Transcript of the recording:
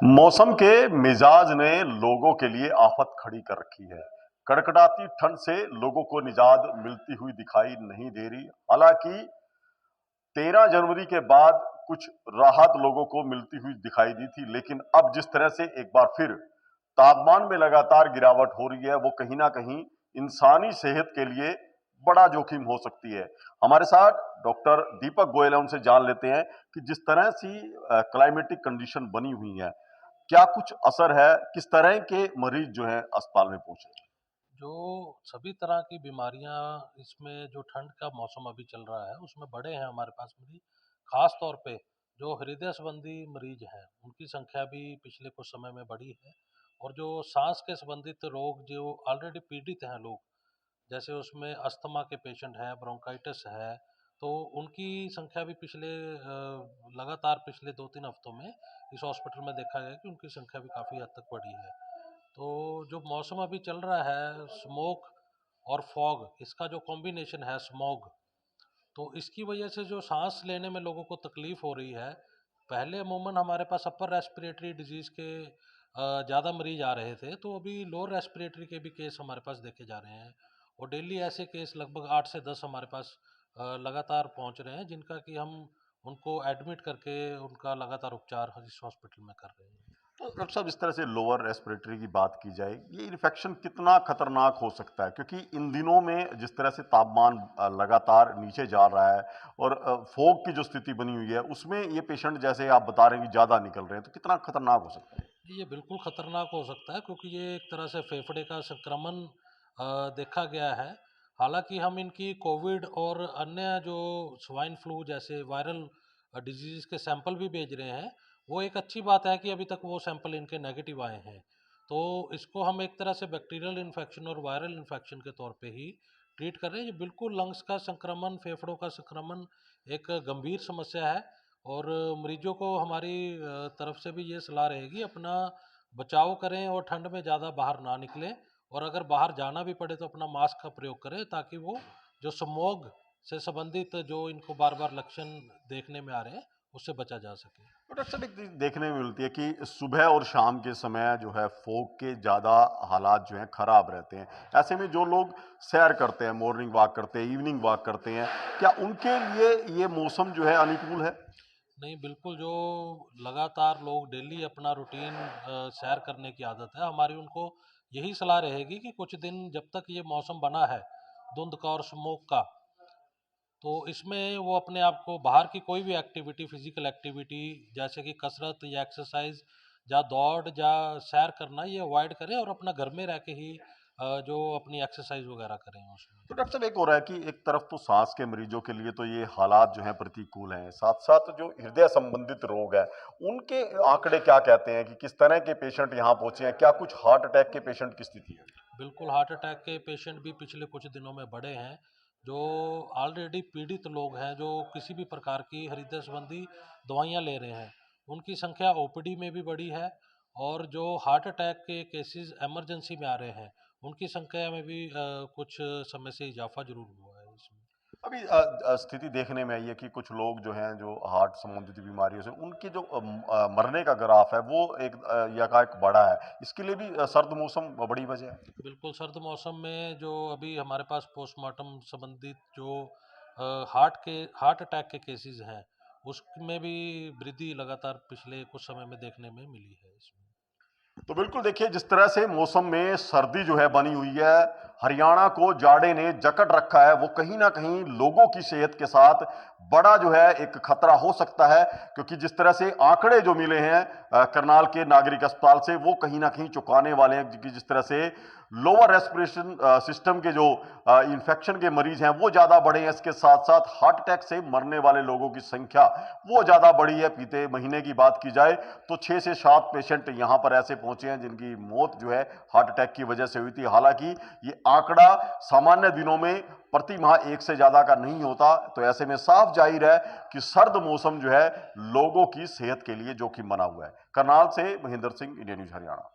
मौसम के मिजाज ने लोगों के लिए आफत खड़ी कर रखी है। कड़कड़ाती ठंड से लोगों को निजात मिलती हुई दिखाई नहीं दे रही। हालांकि 13 जनवरी के बाद कुछ राहत लोगों को मिलती हुई दिखाई दी थी, लेकिन अब जिस तरह से एक बार फिर तापमान में लगातार गिरावट हो रही है, वो कहीं ना कहीं इंसानी सेहत के लिए बड़ा जोखिम हो सकती है। हमारे साथ डॉक्टर दीपक गोयल है, उनसे जान लेते हैं कि जिस तरह से क्लाइमेटिक कंडीशन बनी हुई है, क्या कुछ असर है, किस तरह के मरीज जो है अस्पताल में पहुंचे। जो सभी तरह की बीमारियां इसमें जो ठंड का मौसम अभी चल रहा है उसमें बड़े हैं हमारे पास मरीज। खास तौर पे जो हृदय संबंधी मरीज हैं उनकी संख्या भी पिछले कुछ समय में बढ़ी है। और जो सांस के संबंधित रोग जो ऑलरेडी पीड़ित हैं लोग, जैसे उसमें अस्थमा के पेशेंट हैं, ब्रोंकाइटिस है, तो उनकी संख्या भी लगातार पिछले 2-3 हफ्तों में इस हॉस्पिटल में देखा गया कि उनकी संख्या भी काफ़ी हद तक बढ़ी है। तो जो मौसम अभी चल रहा है, स्मोक और फॉग, इसका जो कॉम्बिनेशन है स्मॉग, तो इसकी वजह से जो सांस लेने में लोगों को तकलीफ हो रही है। पहले अमूमन हमारे पास अपर रेस्पिरेटरी डिजीज़ के ज़्यादा मरीज आ रहे थे, तो अभी लोअर रेस्पिरेटरी के भी केस हमारे पास देखे जा रहे हैं। और डेली ऐसे केस लगभग 8 से 10 हमारे पास लगातार पहुंच रहे हैं, जिनका कि हम उनको एडमिट करके उनका लगातार उपचार इस हॉस्पिटल में कर रहे हैं। तो डॉक्टर साहब, इस तरह से लोअर रेस्पिरेटरी की बात की जाए, ये इन्फेक्शन कितना खतरनाक हो सकता है, क्योंकि इन दिनों में जिस तरह से तापमान लगातार नीचे जा रहा है और फोग की जो स्थिति बनी हुई है, उसमें ये पेशेंट जैसे आप बता रहे हैं कि ज्यादा निकल रहे हैं, तो कितना खतरनाक हो सकता है। ये बिल्कुल ख़तरनाक हो सकता है, क्योंकि ये एक तरह से फेफड़े का संक्रमण देखा गया है। हालांकि हम इनकी कोविड और अन्य जो स्वाइन फ्लू जैसे वायरल डिजीज़ के सैंपल भी भेज रहे हैं। वो एक अच्छी बात है कि अभी तक वो सैंपल इनके नेगेटिव आए हैं। तो इसको हम एक तरह से बैक्टीरियल इन्फेक्शन और वायरल इन्फेक्शन के तौर पे ही ट्रीट कर रहे हैं। ये बिल्कुल लंग्स का संक्रमण, फेफड़ों का संक्रमण एक गंभीर समस्या है। और मरीजों को हमारी तरफ से भी ये सलाह रहेगी, अपना बचाव करें और ठंड में ज़्यादा बाहर ना निकलें। और अगर बाहर जाना भी पड़े तो अपना मास्क का प्रयोग करें, ताकि वो जो स्मॉग से संबंधित जो इनको बार बार लक्षण देखने में आ रहे हैं उससे बचा जा सके। तो डॉक्टर साहब, एक चीज़ देखने में मिलती है कि सुबह और शाम के समय जो है फोग के ज़्यादा हालात जो हैं खराब रहते हैं। ऐसे में जो लोग सैर करते हैं, मॉर्निंग वॉक करते हैं, इवनिंग वॉक करते हैं, क्या उनके लिए ये मौसम जो है अनुकूल है। नहीं, बिल्कुल, जो लगातार लोग डेली अपना रूटीन सैर करने की आदत है, हमारी उनको यही सलाह रहेगी कि कुछ दिन जब तक ये मौसम बना है धुंध का और स्मोक का, तो इसमें वो अपने आप को बाहर की कोई भी एक्टिविटी, फिजिकल एक्टिविटी जैसे कि कसरत या एक्सरसाइज या दौड़ या सैर करना, ये अवॉइड करें और अपना घर में रह के ही जो अपनी एक्सरसाइज वगैरह करें उसमें। तो डॉक्टर साहब, एक हो रहा है कि एक तरफ तो सांस के मरीजों के लिए तो ये हालात जो हैं प्रतिकूल हैं, साथ साथ जो हृदय संबंधित रोग है, उनके आंकड़े क्या कहते हैं कि किस तरह के पेशेंट यहाँ पहुंचे हैं, क्या कुछ हार्ट अटैक के पेशेंट की स्थिति है। बिल्कुल, हार्ट अटैक के पेशेंट भी पिछले कुछ दिनों में बढ़े हैं। जो ऑलरेडी पीड़ित लोग हैं, जो किसी भी प्रकार की हृदय संबंधी दवाइयाँ ले रहे हैं, उनकी संख्या ओपीडी में भी बढ़ी है। और जो हार्ट अटैक के केसेस इमरजेंसी में आ रहे हैं, उनकी संख्या में भी कुछ समय से इजाफा ज़रूर हुआ है इसमें। अभी स्थिति देखने में आई है कि कुछ लोग जो हैं, जो हार्ट संबंधित बीमारियों से उनकी जो मरने का ग्राफ है, वो एक यकाएक बढ़ा है। इसके लिए भी सर्द मौसम बड़ी वजह है। बिल्कुल, सर्द मौसम में जो अभी हमारे पास पोस्टमार्टम संबंधित जो हार्ट अटैक के केसेस हैं, उसमें भी वृद्धि लगातार पिछले कुछ समय में देखने में मिली है इसमें। तो बिल्कुल देखिए, जिस तरह से मौसम में सर्दी जो है बनी हुई है, हरियाणा को जाड़े ने जकड़ रखा है, वो कहीं ना कहीं लोगों की सेहत के साथ बड़ा जो है एक खतरा हो सकता है। क्योंकि जिस तरह से आंकड़े जो मिले हैं करनाल के नागरिक अस्पताल से, वो कहीं ना कहीं चौंकाने वाले हैं कि जिस तरह से लोअर रेस्पिरेशन सिस्टम के जो इन्फेक्शन के मरीज हैं वो ज्यादा बढ़े हैं। इसके साथ साथ हार्ट अटैक से मरने वाले लोगों की संख्या वो ज्यादा बढ़ी है। बीते महीने की बात की जाए तो 6 से 7 पेशेंट यहां पर ऐसे पहुंचे हैं जिनकी मौत जो है हार्ट अटैक की वजह से हुई थी। हालांकि ये आंकड़ा सामान्य दिनों में प्रति माह 1 से ज्यादा का नहीं होता। तो ऐसे में साफ जाहिर है कि सर्द मौसम जो है लोगों की सेहत के लिए जोखिम बना हुआ है। करनाल से महेंद्र सिंह, इंडिया न्यूज हरियाणा।